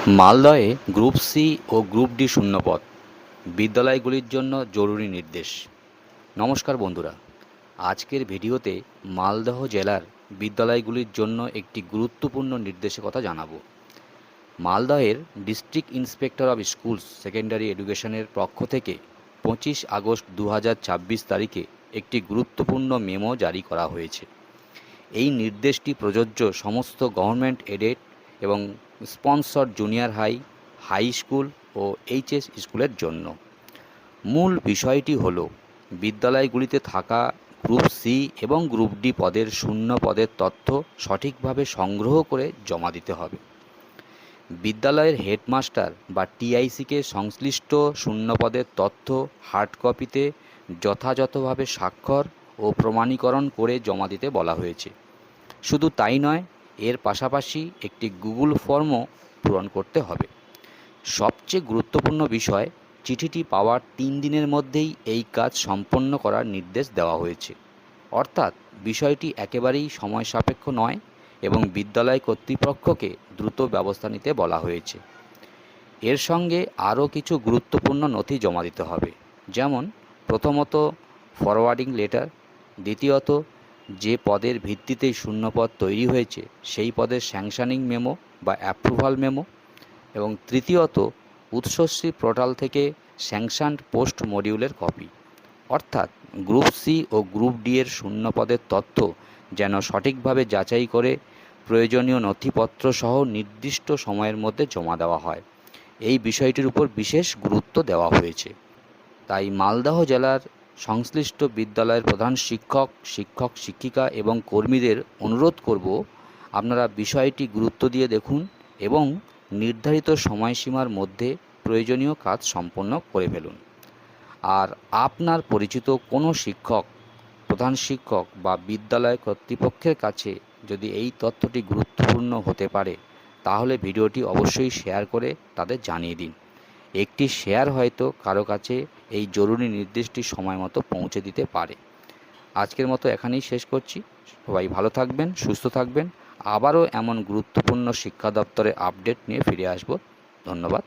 মালদহে group C ও group D শূন্যপদ বিদ্যালয়গুলির জন্য জরুরি নির্দেশ। নমস্কার বন্ধুরা, আজকের ভিডিওতে মালদহ জেলার বিদ্যালয়গুলির জন্য একটি গুরুত্বপূর্ণ নির্দেশের কথা জানাবো। মালদহের district inspector of schools secondary এডুকেশনের পক্ষ থেকে 25 আগস্ট 2026 তারিখে একটি গুরুত্বপূর্ণ মেমো জারি করা হয়েছে। এই নির্দেশটি প্রযোজ্য সমস্ত গভর্নমেন্ট এডেড এবং sponsor junior high, high school ও এইচএস স্কুলের জন্য। মূল বিষয়টি হল বিদ্যালয়গুলিতে থাকা গ্রুপ সি এবং গ্রুপ ডি পদের শূন্য পদের তথ্য সঠিকভাবে সংগ্রহ করে জমা দিতে হবে। বিদ্যালয়ের হেডমাস্টার বা টিআইসিকে সংশ্লিষ্ট শূন্য পদের তথ্য হার্ড কপিতে যথাযথভাবে স্বাক্ষর ও প্রমাণীকরণ করে জমা দিতে বলা হয়েছে। শুধু তাই নয়, এর পাশাপাশি একটি গুগল ফর্মও পূরণ করতে হবে। সবচেয়ে গুরুত্বপূর্ণ বিষয়, চিঠিটি পাওয়ার 3 দিনের মধ্যেই এই কাজ সম্পন্ন করার নির্দেশ দেওয়া হয়েছে। অর্থাৎ বিষয়টি একেবারেই সময় সাপেক্ষ নয় এবং বিদ্যালয় কর্তৃপক্ষকে দ্রুত ব্যবস্থা নিতে বলা হয়েছে। এর সঙ্গে আরও কিছু গুরুত্বপূর্ণ নথি জমা দিতে হবে, যেমন প্রথমত ফরওয়ার্ডিং লেটার, দ্বিতীয়ত যে পদের ভিত্তিতেই শূন্যপদ তৈরি হয়েছে সেই পদের স্যাংশনিং মেমো বা অ্যাপ্রুভাল মেমো, এবং তৃতীয়ত উৎসশ্রী পোর্টাল থেকে স্যাংশনড পোস্ট মডিউলের কপি। অর্থাৎ গ্রুপ সি ও গ্রুপ ডি এর শূন্যপদের তথ্য যেন সঠিকভাবে যাচাই করে প্রয়োজনীয় নথিপত্র সহ নির্দিষ্ট সময়ের মধ্যে জমা দেওয়া হয়। এই বিষয়টির উপর বিশেষ গুরুত্ব দেওয়া হয়েছে। তাই মালদহ জেলার সংশ্লিষ্ট বিদ্যালয়ের প্রধান শিক্ষক, শিক্ষিকা এবং কর্মীদের অনুরোধ করব, আপনারা বিষয়টি গুরুত্ব দিয়ে দেখুন এবং নির্ধারিত সময়সীমার মধ্যে প্রয়োজনীয় কাজ সম্পন্ন করে ফেলুন। আর আপনার পরিচিত কোনো শিক্ষক, প্রধান শিক্ষক বা বিদ্যালয় কর্তৃপক্ষের কাছে যদি এই তথ্যটি গুরুত্বপূর্ণ হতে পারে, তাহলে ভিডিওটি অবশ্যই শেয়ার করে তাদের জানিয়ে দিন। একটি শেয়ার হয়তো কারো কাছে এই জরুরি নির্দেশটি সময় মতো পৌঁছে দিতে পারে। আজকের মতো এখানেই শেষ করছি। সবাই ভালো থাকবেন, সুস্থ থাকবেন। আবারও এমন গুরুত্বপূর্ণ শিক্ষা দপ্তরের আপডেট নিয়ে ফিরে আসব। ধন্যবাদ।